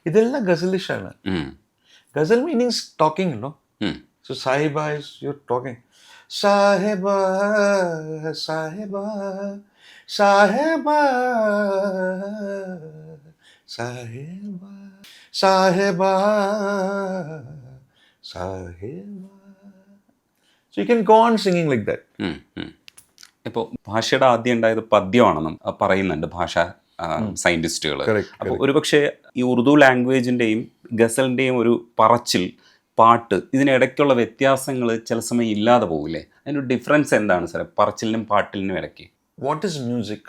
ഇതെല്ലാം ഗസലിഷാണ്. ഗസൽ meanings talking ഉണ്ടോ. So Sahiba is you talking. Sahiba Sahiba Sahiba Sahiba Sahiba Sahiba. So you can go on singing like that. ഇപ്പോൾ ഭാഷയുടെ ആദ്യം ഉണ്ടായത് പദ്യമാണെന്നും പറയുന്നുണ്ട് ഭാഷ സയൻറ്റിസ്റ്റുകൾ. അപ്പോൾ ഒരുപക്ഷെ ഈ ഉറുദു ലാംഗ്വേജിൻ്റെയും ഗസലിൻ്റെയും ഒരു പറച്ചിൽ പാട്ട് ഇതിനിടയ്ക്കുള്ള വ്യത്യാസങ്ങൾ ചില സമയം ഇല്ലാതെ പോകില്ലേ? അതിൻ്റെ ഡിഫറൻസ് എന്താണ് സാറേ പറച്ചിലിനും പാട്ടിലിനും ഇടയ്ക്ക്? What is music?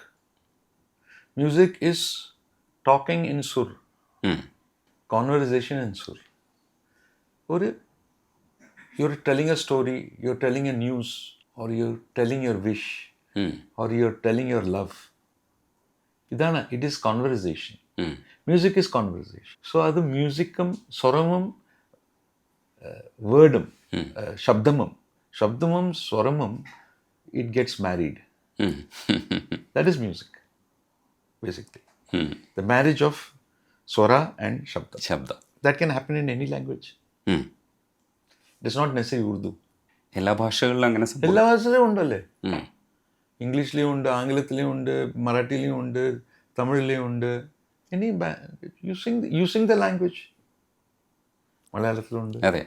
Music is talking in sur. Conversation in sur. You're telling a story, you're telling a news, or you're telling your wish, or you're telling your love. It is conversation. Music is conversation. So അത് മ്യൂസിക്കും സ്വരമും വേർഡും ശബ്ദമും സ്വരമും it gets married. That is music, basically. The marriage of swara and shabda. That can happen in any language. It is not necessarily Urdu. എല്ലാ ഭാഷകളിലും അങ്ങനെ എല്ലാ ഭാഷയിലും ഉണ്ടല്ലേ. ഇംഗ്ലീഷിലും ഉണ്ട്, ആംഗ്ലത്തിലും ഉണ്ട്, മറാഠിയിലും ഉണ്ട്, തമിഴിലും ഉണ്ട്. Using the language. മലയാളത്തിലുണ്ട്. അതെ.